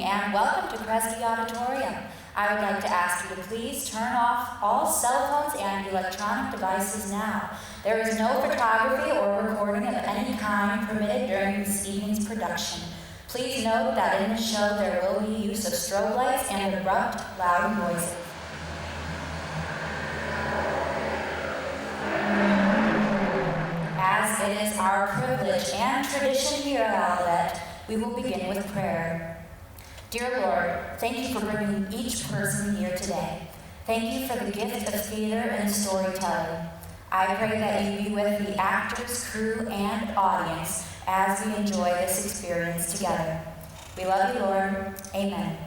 and welcome to Kresge Auditorium. I would like to ask you to please turn off all cell phones and electronic devices now. There is no photography or recording of any kind permitted during this evening's production. Please note that in the show there will be use of strobe lights and abrupt, loud noises. As it is our privilege and tradition here at Olivet, we will begin with prayer. Dear Lord, thank you for bringing each person here today. Thank you for the gift of theater and storytelling. I pray that you be with the actors, crew, and audience as we enjoy this experience together. We love you, Lord. Amen.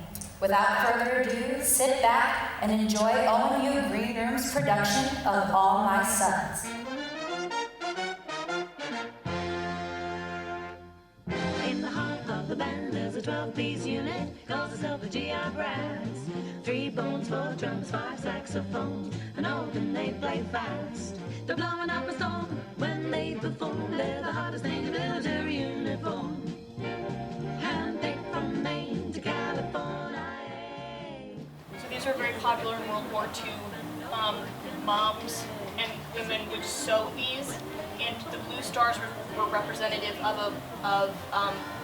Without further ado, sit back and enjoy OMU Green Room's production of All My Sons. In the heart of the band there's a 12-piece unit, calls itself a GI brass. 3 bones, 4 drums, 5 saxophones, an organ they play fast. They're blowing up a storm when they perform. They're the hottest thing in military uniform. Handpicked from Maine to California. So these were very popular in World War II. Moms and women would sew these, and the blue stars were representative of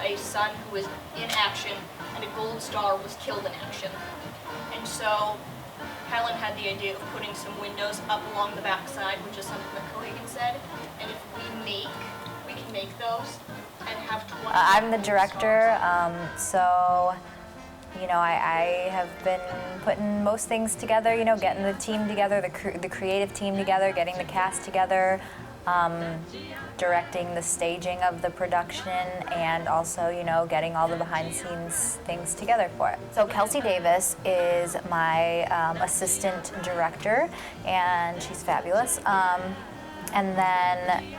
a son who was in action, and a gold star was killed in action. And so Helen had the idea of putting some windows up along the backside, which is something that Cohagen said. And if we can make those and have 20. I'm the director, so you know, I have been putting most things together, you know, getting the team together, the creative team together, getting the cast together, directing the staging of the production, and also, you know, getting all the behind-the-scenes things together for it. So Kelsey Davis is my assistant director, and she's fabulous. And then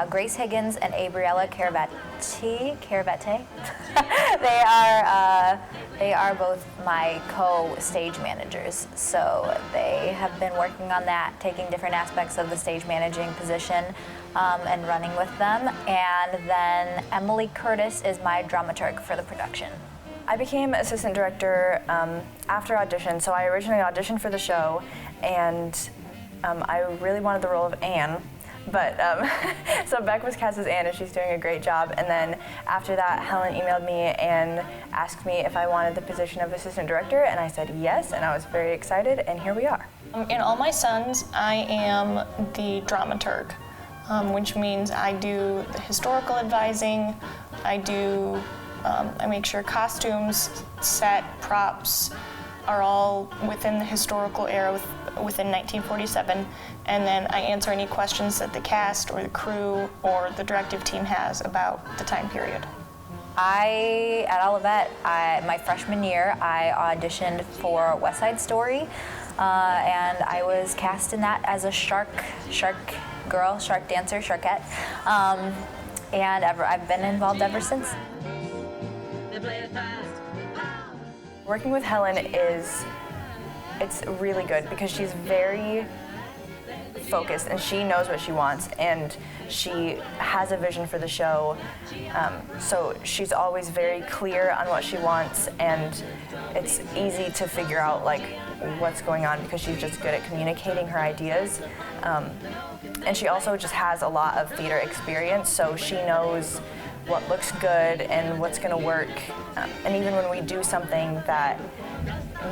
Grace Higgins and Abriella Caravate, they are both my co-stage managers. So they have been working on that, taking different aspects of the stage managing position and running with them. And then Emily Curtis is my dramaturg for the production. I became assistant director after audition. So I originally auditioned for the show, and I really wanted the role of Anne. But so Beck was cast as Anne, and she's doing a great job. And then after that, Helen emailed me and asked me if I wanted the position of assistant director, and I said yes, and I was very excited, and here we are. In All My Sons, I am the dramaturg, which means I do the historical advising, I make sure costumes, set, props are all within the historical era within 1947, and then I answer any questions that the cast or the crew or the directive team has about the time period. At Olivet, my freshman year, I auditioned for West Side Story, and I was cast in that as a shark girl, shark dancer, sharkette, and I've been involved ever since. Working with Helen it's really good because she's very focused and she knows what she wants, and she has a vision for the show. So she's always very clear on what she wants, and it's easy to figure out like what's going on because she's just good at communicating her ideas. And she also just has a lot of theater experience, so she knows what looks good and what's going to work. And even when we do something that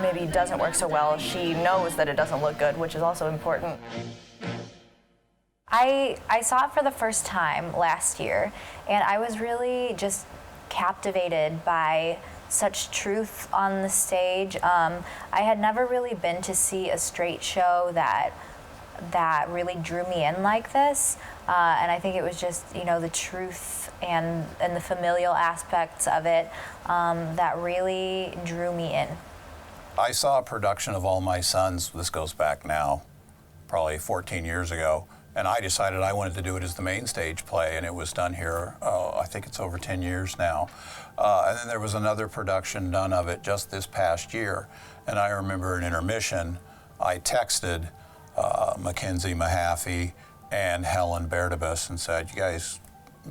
maybe doesn't work so well, she knows that it doesn't look good, which is also important. I saw it for the first time last year, and I was really just captivated by such truth on the stage. I had never really been to see a straight show that really drew me in like this, and I think it was just, you know, the truth and the familial aspects of it that really drew me in. I saw a production of All My Sons, this goes back now, probably 14 years ago, and I decided I wanted to do it as the main stage play, and it was done here, I think it's over 10 years now. And then there was another production done of it just this past year, and I remember an intermission, I texted Mackenzie Mahaffey and Helen Berdabas and said, you guys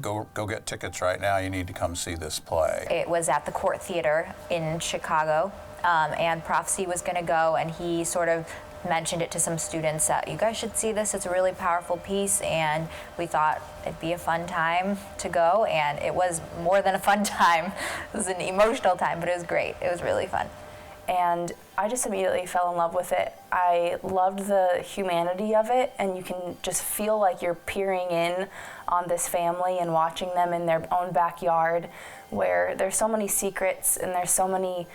go get tickets right now. You need to come see this play. It was at the Court Theater in Chicago, and Prof. C was going to go, and he sort of mentioned it to some students that you guys should see this. It's a really powerful piece, and we thought it'd be a fun time to go, and it was more than a fun time. It was an emotional time, but it was great. It was really fun. And I just immediately fell in love with it. I loved the humanity of it, and you can just feel like you're peering in on this family and watching them in their own backyard, where there's so many secrets and there's so many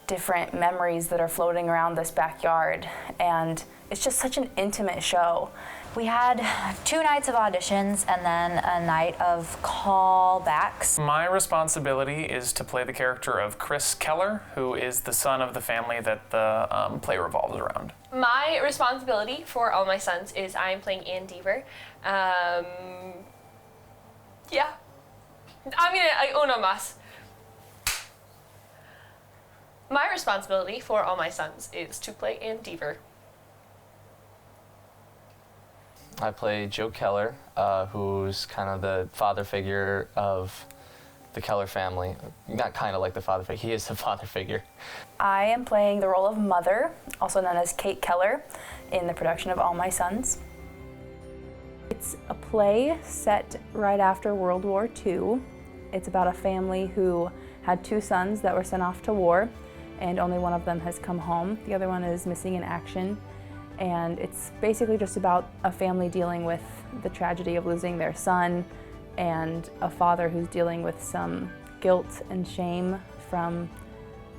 different memories that are floating around this backyard, and it's just such an intimate show. We had 2 nights of auditions and then a night of callbacks. My responsibility is to play the character of Chris Keller, who is the son of the family that the play revolves around. My responsibility for All My Sons is I'm playing Ann Deaver. Yeah. Uno más. My responsibility for All My Sons is to play Ann Deaver. I play Joe Keller, who's kind of the father figure of the Keller family. Not kind of like the father figure, he is the father figure. I am playing the role of Mother, also known as Kate Keller, in the production of All My Sons. It's a play set right after World War II. It's about a family who had 2 sons that were sent off to war, and only one of them has come home. The other one is missing in action. And it's basically just about a family dealing with the tragedy of losing their son, and a father who's dealing with some guilt and shame from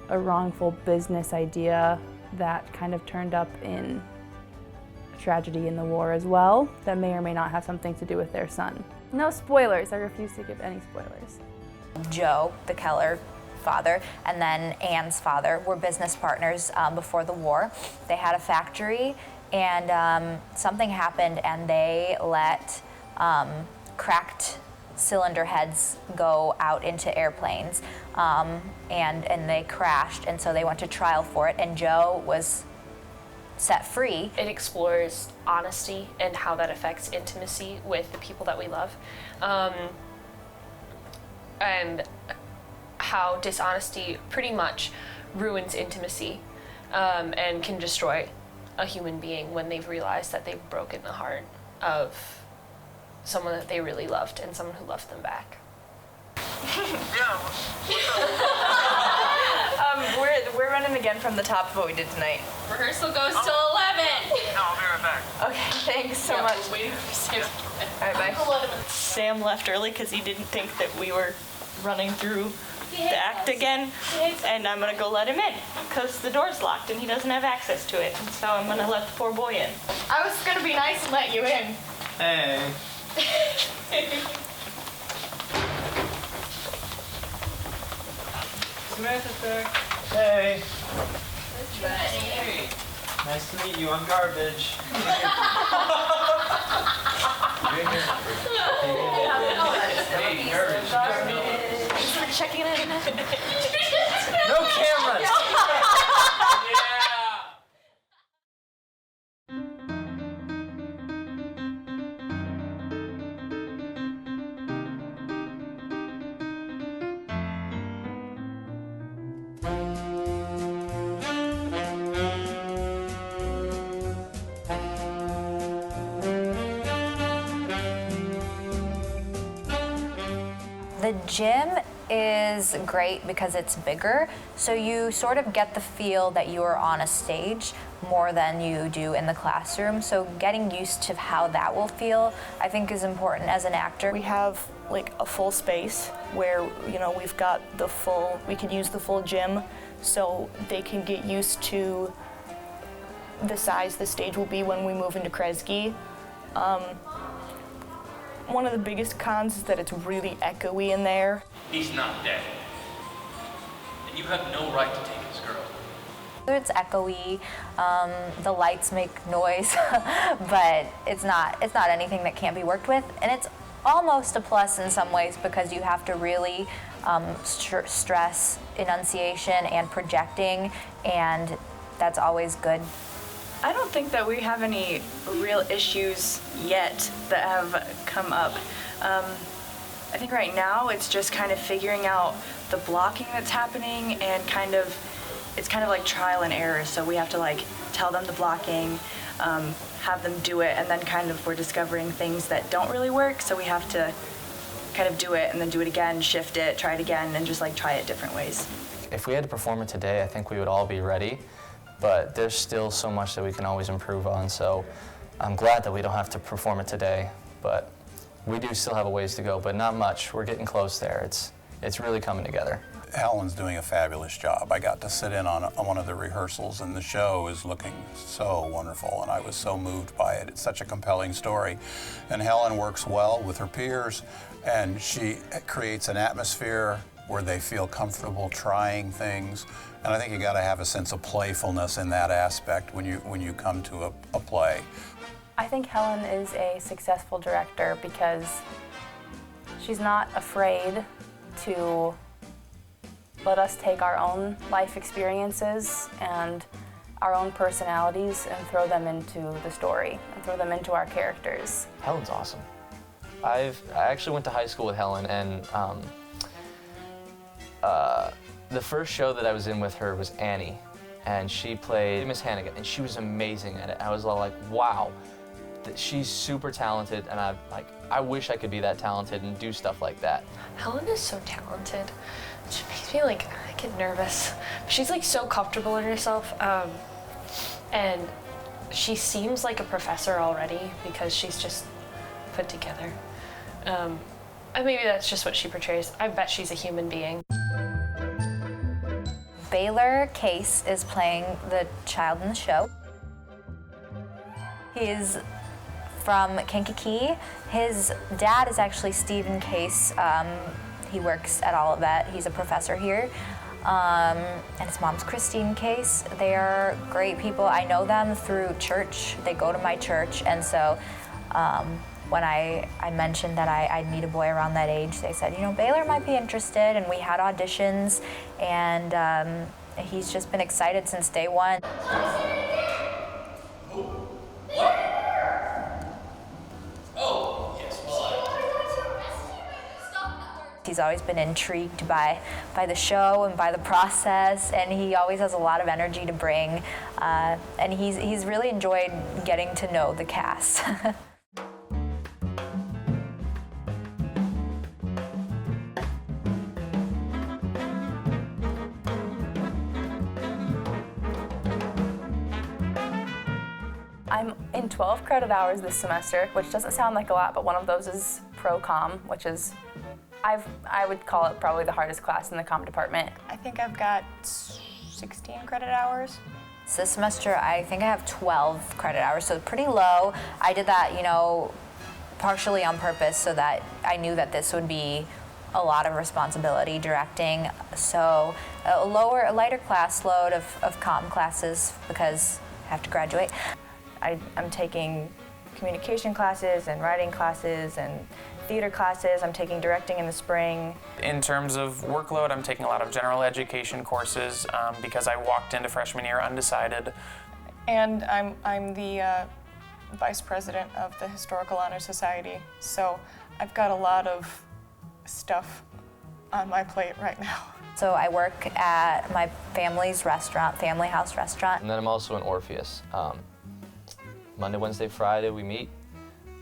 a wrongful business idea that kind of turned up in a tragedy in the war as well, that may or may not have something to do with their son. No spoilers, I refuse to give any spoilers. Joe, the Keller father, and then Ann's father were business partners before the war. They had a factory, and something happened, and they let cracked cylinder heads go out into airplanes, and they crashed, and so they went to trial for it, and Joe was set free. It explores honesty and how that affects intimacy with the people that we love, and how dishonesty pretty much ruins intimacy, and can destroy a human being when they've realized that they've broken the heart of someone that they really loved and someone who loved them back. We're running again from the top of what we did tonight. Rehearsal goes till 11. No, I'll be right back. Okay, thanks so much. We're waiting for Sam. All right, bye. Sam left early because he didn't think that we were running through the act again, and I'm gonna go let him in because the door's locked and he doesn't have access to it, and so I'm gonna let the poor boy in. I was gonna be nice and let you in. Hey. Samantha's back. Hey. Hey. Nice to meet you. I'm garbage. Hey, garbage. Thanks for checking in. No cameras. The gym is great because it's bigger, so you sort of get the feel that you are on a stage more than you do in the classroom. So getting used to how that will feel, I think, is important as an actor. We have like a full space where, you know, we've got we can use the full gym, so they can get used to the size the stage will be when we move into Kresge. One of the biggest cons is that it's really echoey in there. He's not dead. And you have no right to take his girl. It's echoey, the lights make noise, but it's not anything that can't be worked with, and it's almost a plus in some ways because you have to really stress enunciation and projecting, and that's always good. I don't think that we have any real issues yet that have come up. I think right now it's just kind of figuring out the blocking that's happening, and it's kind of like trial and error. So we have to like tell them the blocking, have them do it, and then kind of we're discovering things that don't really work. So we have to kind of do it and then do it again, shift it, try it again, and just like try it different ways. If we had to perform it today, I think we would all be ready, but there's still so much that we can always improve on. So I'm glad that we don't have to perform it today, but we do still have a ways to go, but not much. We're getting close there. It's really coming together. Helen's doing a fabulous job. I got to sit in on one of the rehearsals, and the show is looking so wonderful, and I was so moved by it. It's such a compelling story. And Helen works well with her peers, and she creates an atmosphere where they feel comfortable trying things. And I think you got to have a sense of playfulness in that aspect when you come to a play. I think Helen is a successful director because she's not afraid to let us take our own life experiences and our own personalities and throw them into the story and throw them into our characters. Helen's awesome. I actually went to high school with Helen, and the first show that I was in with her was Annie, and she played Miss Hannigan, and she was amazing at it. I was all like, wow, she's super talented, and I wish I could be that talented and do stuff like that. Helen is so talented. She makes me like, I get nervous. She's like so comfortable in herself, and she seems like a professor already because she's just put together. And maybe that's just what she portrays. I bet she's a human being. Baylor Case is playing the child in the show. He's from Kankakee. His dad is actually Stephen Case. He works at Olivet. He's a professor here. And his mom's Christine Case. They are great people. I know them through church. They go to my church. And so when I mentioned that I'd meet a boy around that age, they said, you know, Baylor might be interested. And we had auditions. And he's just been excited since day one. He's always been intrigued by the show and by the process, and he always has a lot of energy to bring, and he's really enjoyed getting to know the cast. I'm in 12 credit hours this semester, which doesn't sound like a lot, but one of those is pro-comm, which is I would call it probably the hardest class in the comm department. I think I've got 16 credit hours. So this semester, I think I have 12 credit hours, so pretty low. I did that, you know, partially on purpose so that I knew that this would be a lot of responsibility directing. So a lighter class load of comm classes because I have to graduate. I'm taking communication classes and writing classes and theater classes. I'm taking directing in the spring. In terms of workload, I'm taking a lot of general education courses because I walked into freshman year undecided. And I'm the vice president of the Historical Honor Society, so I've got a lot of stuff on my plate right now. So I work at my family's restaurant, Family House Restaurant. And then I'm also in Orpheus. Monday, Wednesday, Friday we meet.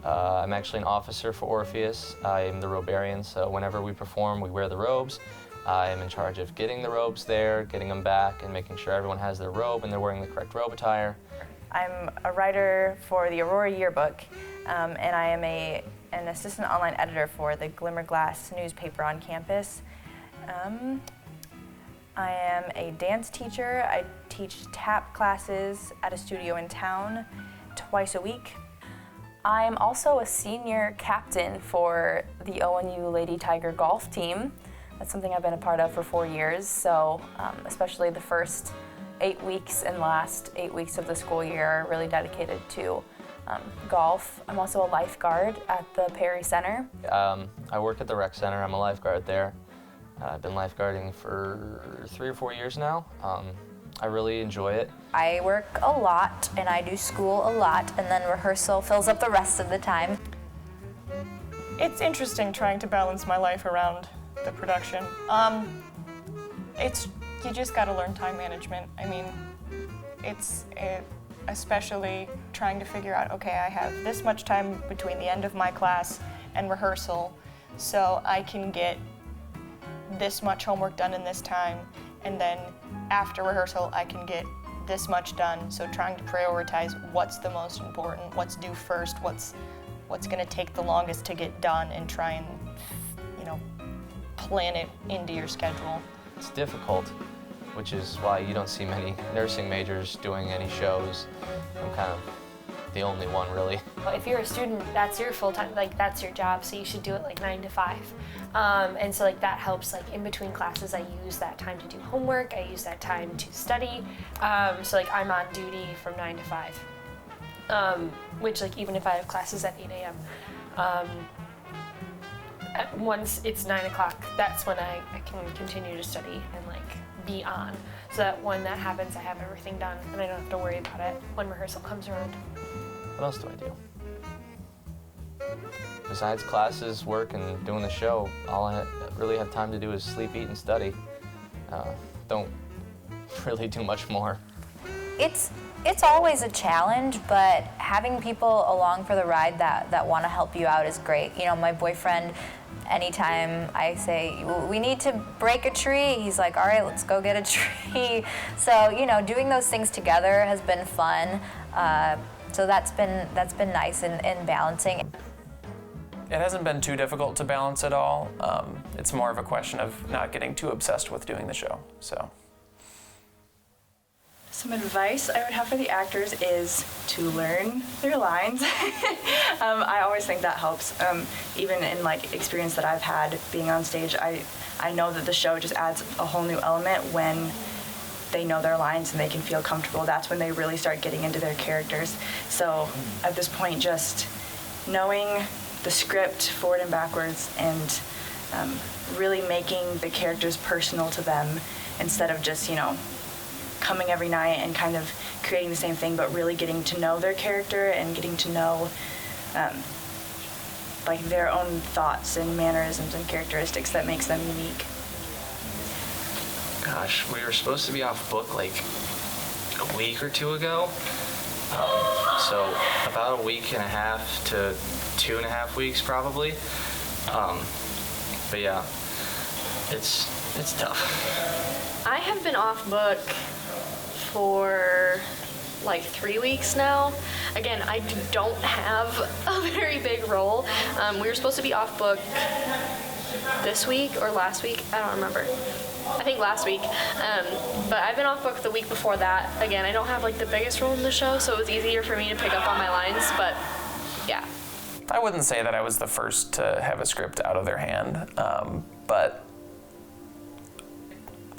I'm actually an officer for Orpheus. I am the robarian, so whenever we perform, we wear the robes. I am in charge of getting the robes there, getting them back, and making sure everyone has their robe and they're wearing the correct robe attire. I'm a writer for the Aurora Yearbook, and I am an assistant online editor for the Glimmerglass newspaper on campus. I am a dance teacher. I teach tap classes at a studio in town twice a week. I'm also a senior captain for the ONU Lady Tiger golf team. That's something I've been a part of for 4 years, so especially the first 8 weeks and last 8 weeks of the school year are really dedicated to golf. I'm also a lifeguard at the Perry Center. I work at the rec center. I'm a lifeguard there. I've been lifeguarding for 3 or 4 years now. I really enjoy it. I work a lot and I do school a lot, and then rehearsal fills up the rest of the time. It's interesting trying to balance my life around the production. You just got to learn time management. I mean, especially trying to figure out, okay, I have this much time between the end of my class and rehearsal, so I can get this much homework done in this time, and then after rehearsal I can get this much done. So trying to prioritize what's the most important, what's due first, what's going to take the longest to get done, and try and, plan it into your schedule. It's difficult, which is why you don't see many nursing majors doing any shows. I'm kind of the only one, really. If you're a student, that's your full-time, that's your job, so you should do it 9 to 5. And so that helps, in between classes, I use that time to do homework, I use that time to study. So I'm on duty from 9 to 5, which even if I have classes at 8 a.m., once it's 9 o'clock, that's when I can continue to study and be on. So that when that happens, I have everything done and I don't have to worry about it when rehearsal comes around. What else do I do? Besides classes, work, and doing the show, all I really have time to do is sleep, eat, and study. Don't really do much more. It's always a challenge, but having people along for the ride that want to help you out is great. My boyfriend, anytime I say, we need to break a tree, he's like, all right, let's go get a tree. So, doing those things together has been fun. So that's been nice in balancing. It hasn't been too difficult to balance it all. It's more of a question of not getting too obsessed with doing the show. So. Some advice I would have for the actors is to learn their lines. I always think that helps. Even in experience that I've had being on stage, I know that the show just adds a whole new element when they know their lines and they can feel comfortable. That's when they really start getting into their characters. So at this point, just knowing the script forward and backwards and really making the characters personal to them instead of just, coming every night and kind of creating the same thing, but really getting to know their character and getting to know their own thoughts and mannerisms and characteristics that makes them unique. Gosh, we were supposed to be off book a week or two ago. So about a week and a half to 2.5 weeks probably. But yeah, it's tough. I have been off book for 3 weeks now. Again, I don't have a very big role. We were supposed to be off book this week or last week. I don't remember. I think last week. But I've been off book the week before that. Again, I don't have the biggest role in the show, so it was easier for me to pick up on my lines, but yeah. I wouldn't say that I was the first to have a script out of their hand, but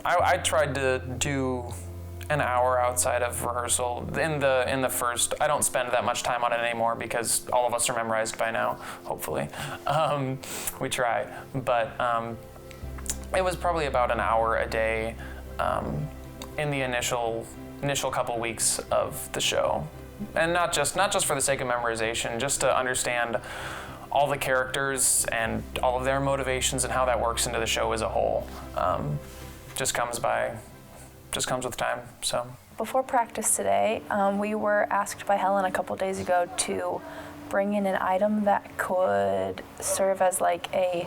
I tried to do an hour outside of rehearsal. In the first, I don't spend that much time on it anymore because all of us are memorized by now, hopefully. We try, but it was probably about an hour a day in the initial couple weeks of the show. And not just for the sake of memorization, just to understand all the characters and all of their motivations and how that works into the show as a whole. Just comes with time. So before practice today, we were asked by Helen a couple days ago to bring in an item that could serve as a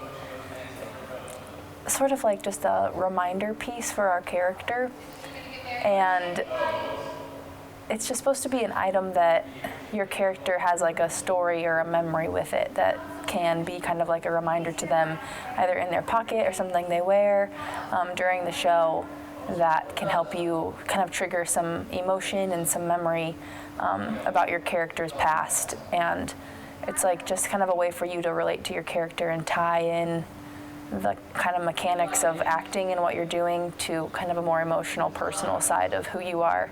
sort of just a reminder piece for our character, and it's just supposed to be an item that your character has a story or a memory with it that can be kind of a reminder to them, either in their pocket or something they wear during the show, that can help you kind of trigger some emotion and some memory about your character's past. And it's just kind of a way for you to relate to your character and tie in the kind of mechanics of acting and what you're doing to kind of a more emotional, personal side of who you are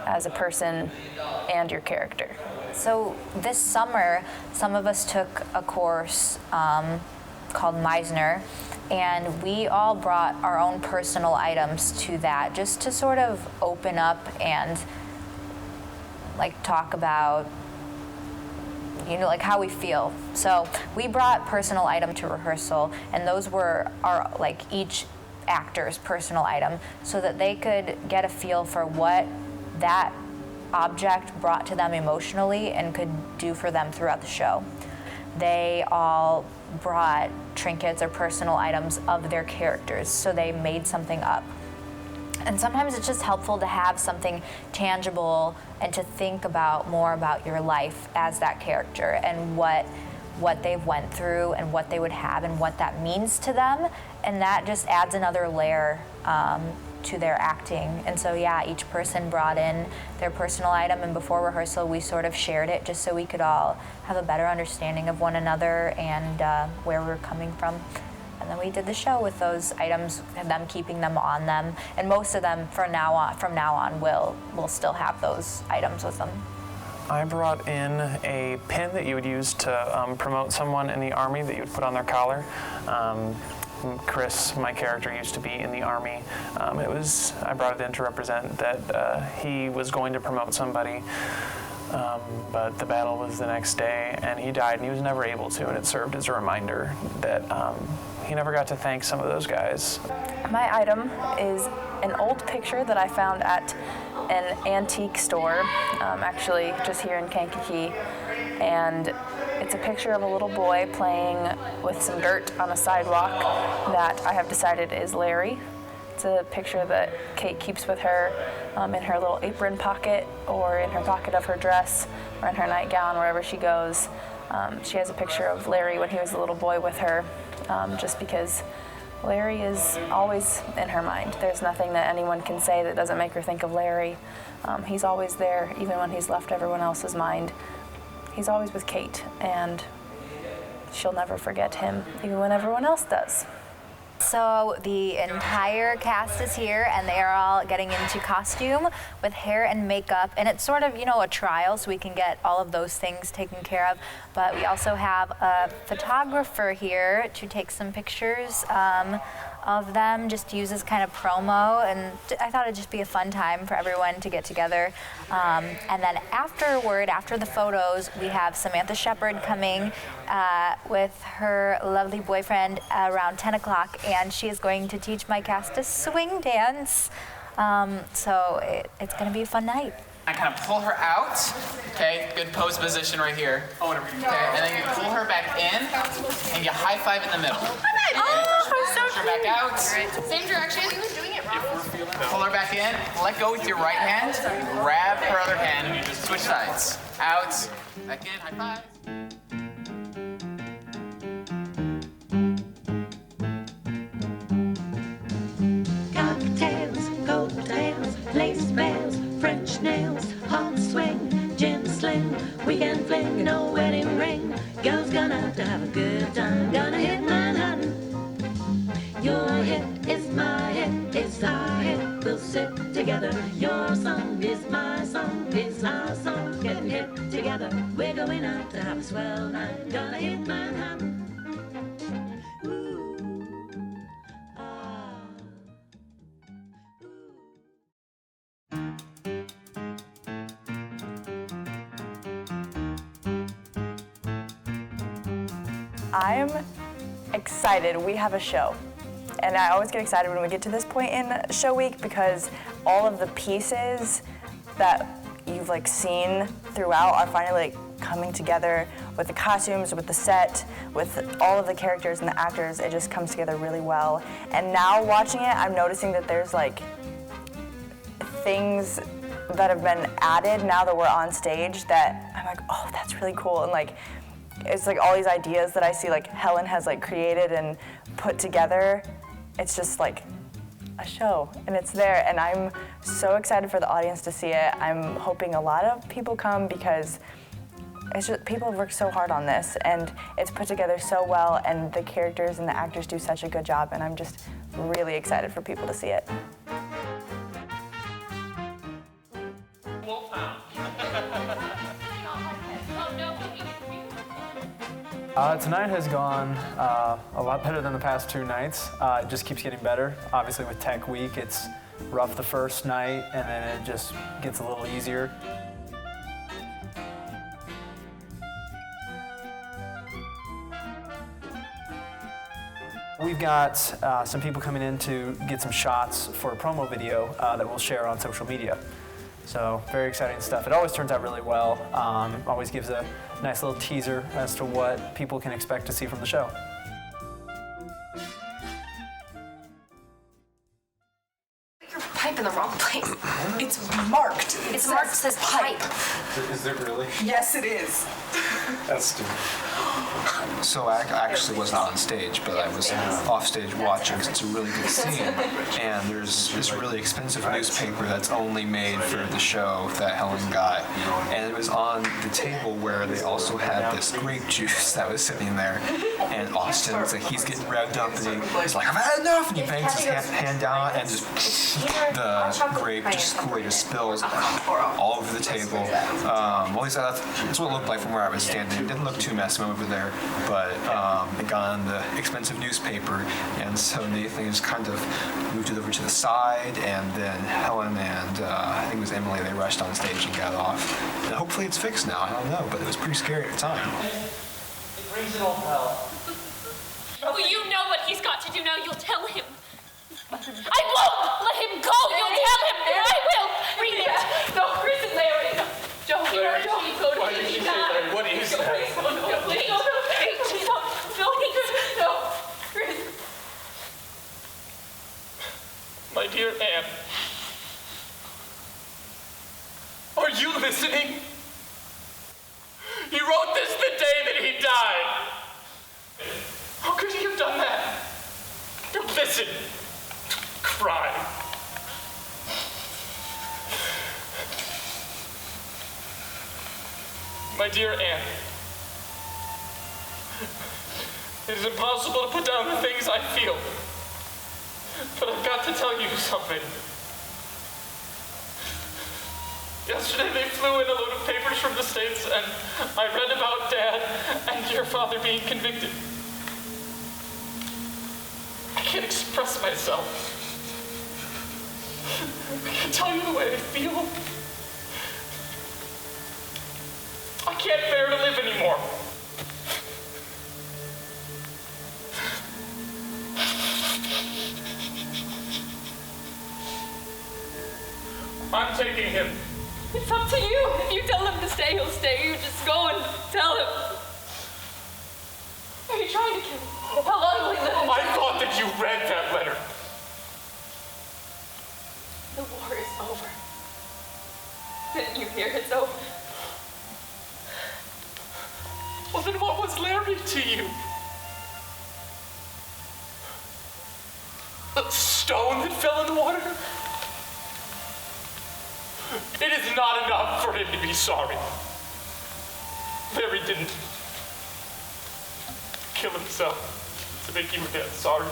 as a person and your character. So this summer, some of us took a course called Meisner, and we all brought our own personal items to that, just to sort of open up and talk about like how we feel. So we brought personal item to rehearsal, and those were each actor's personal item, so that they could get a feel for what that object brought to them emotionally and could do for them throughout the show. They all brought trinkets or personal items of their characters, so they made something up. And sometimes it's just helpful to have something tangible and to think more about your life as that character and what they've went through and what they would have and what that means to them. And that just adds another layer to their acting. And so yeah, each person brought in their personal item, and before rehearsal we sort of shared it just so we could all have a better understanding of one another and where we were coming from. And then we did the show with those items, and them keeping them on them. And most of them from now on will still have those items with them. I brought in a pin that you would use to promote someone in the Army that you would put on their collar. Chris, my character, used to be in the Army. I brought it in to represent that he was going to promote somebody, but the battle was the next day, and he died, and he was never able to, and it served as a reminder that he never got to thank some of those guys. My item is an old picture that I found at an antique store, actually just here in Kankakee, and it's a picture of a little boy playing with some dirt on a sidewalk that I have decided is Larry. It's a picture that Kate keeps with her in her little apron pocket, or in her pocket of her dress, or in her nightgown, wherever she goes. She has a picture of Larry when he was a little boy with her, just because Larry is always in her mind. There's nothing that anyone can say that doesn't make her think of Larry. He's always there, even when he's left everyone else's mind. He's always with Kate, and she'll never forget him, even when everyone else does. So the entire cast is here, and they are all getting into costume with hair and makeup, and it's sort of, a trial, so we can get all of those things taken care of. But we also have a photographer here to take some pictures of them, just to use as kind of promo, and I thought it'd just be a fun time for everyone to get together. And then after the photos, we have Samantha Shepard coming with her lovely boyfriend around 10 o'clock, and she is going to teach my cast a swing dance. So it's going to be a fun night. I kind of pull her out, okay, good pose position right here. Okay, and then you pull her back in, and you high five in the middle. Push her back out. Same direction. Doing it wrong. Pull her back in, let go with your right hand, grab her other hand, switch sides. Out, back in, high five. Cocktails, coattails, lace bells, French nails, hot swing, gin sling, weekend fling, no wedding ring. Girls gonna have a good time, gonna hit Manhattan. Your hit is my hit, it's our hit, we'll sit together. Your song is my song, it's our song, getting hit together. We're going out to have a swell night, gonna hit Manhattan. I'm excited. We have a show. And I always get excited when we get to this point in show week, because all of the pieces that you've seen throughout are finally coming together with the costumes, with the set, with all of the characters and the actors. It just comes together really well. And now watching it, I'm noticing that there's things that have been added now that we're on stage that I'm like, oh, that's really cool. And it's all these ideas that I see Helen has created and put together. It's just a show, and it's there, and I'm so excited for the audience to see it. I'm hoping a lot of people come, because it's just, people have worked so hard on this, and it's put together so well, and the characters and the actors do such a good job, and I'm just really excited for people to see it. Tonight has gone a lot better than the past two nights. It just keeps getting better. Obviously with Tech Week, it's rough the first night, and then it just gets a little easier. We've got some people coming in to get some shots for a promo video that we'll share on social media. So very exciting stuff. It always turns out really well. Always gives a nice little teaser as to what people can expect to see from the show. Your pipe in the wrong place. It's marked. It's marked says pipe. Is it really? Yes, it is. That's stupid. So I actually was not on stage, but I was off stage watching because it's a really good scene. And there's this really expensive newspaper that's only made for the show that Helen got. And it was on the table where they also had this grape juice that was sitting there. And Austin's like, he's getting revved up and he's like, I've had enough! And he bangs his hand down and just the grape Kool-Aid just spills all over the table. Well, at least that's what it looked like from where I was standing. It didn't look too messy over there, but it got on the expensive newspaper, and so Nathan just kind of moved it over to the side, and then Helen and I think it was Emily, they rushed on stage and got off. And hopefully it's fixed now, I don't know, but it was pretty scary at the time. It brings it all hell. Well, you know what he's got to do now. You'll tell him. I won't let him go. You'll tell him. I will. Read it. No, Chris and Larry. No. Joe, Larry, don't go to why did you say Larry? What is that? Please, no, please, no, Chris. My dear Anne, are you listening? He wrote this the day that he died. How could he have done that? Listen. Cry. My dear Anne, it is impossible to put down the things I feel, but I've got to tell you something. Yesterday they flew in a load of papers from the States, and I read about Dad and your father being convicted. I can't express myself. I can't tell you the way I feel. I can't bear to live anymore. I'm taking him. It's up to you. If you tell him to stay, he'll stay. You just go and tell him. Are you trying to kill him? How long will he live? I thought that you read that letter. The war is over. Didn't you hear it's over? Well, then what was Larry to you? A stone that fell in the water? It is not enough for him to be sorry. Larry didn't kill himself to make you again sorry.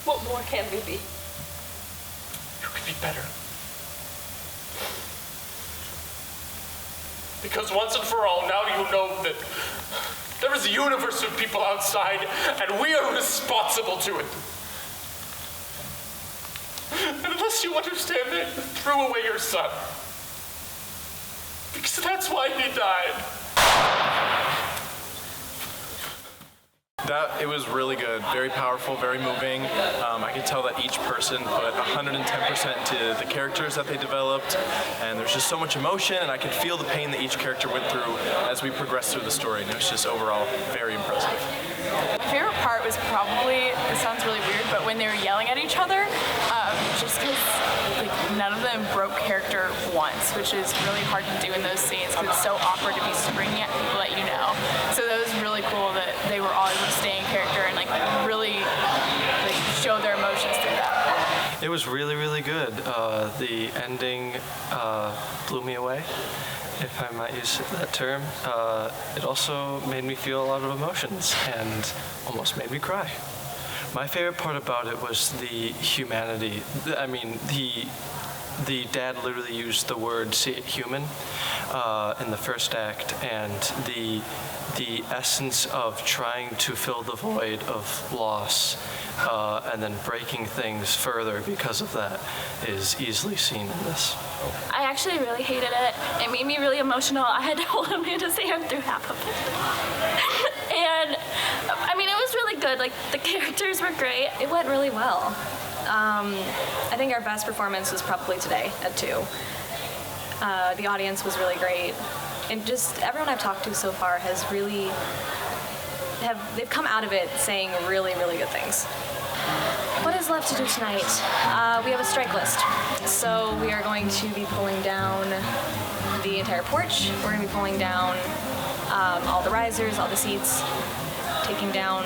What more can we be? You could be better. Because once and for all, now you know that there is a universe of people outside, and we are responsible to it. And unless you understand that, you threw away your son. Because that's why he died. It was really good, very powerful, very moving. I could tell that each person put 110% to the characters that they developed, and there's just so much emotion, and I could feel the pain that each character went through as we progressed through the story, and it was just overall very impressive. My favorite part was probably, it sounds really weird, but when they were yelling at each other, just because none of them broke character once, which is really hard to do in those scenes because it's so awkward to be screaming at people that you know. So that was really cool that they were all able to stay in character and really show their emotions through that. It was really, really good. The ending blew me away, if I might use that term. It also made me feel a lot of emotions and almost made me cry. My favorite part about it was the humanity. I mean, the dad literally used the word "see it human" in the first act, and the essence of trying to fill the void of loss and then breaking things further because of that is easily seen in this. I actually really hated it. It made me really emotional. I had to hold him in his hand through half of it. good. Like, the characters were great. It went really well. I think our best performance was probably today at 2. The audience was really great. And just everyone I've talked to so far has really, they've come out of it saying really, really good things. What is left to do tonight? We have a strike list. So we are going to be pulling down the entire porch. We're going to be pulling down all the risers, all the seats, taking down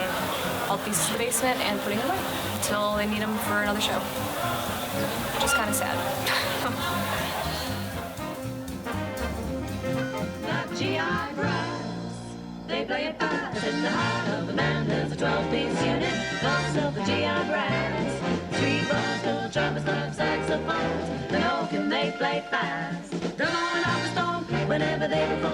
all the pieces of the basement and putting them away until they need them for another show. Which is kind of sad. GI Brass. They play it fast in the heart of the band. There's a 12-piece unit called Silver GI Brass. 3 bones, gold trumpets, love saxophones, and oh, can they play fast. They're going off the storm whenever they perform.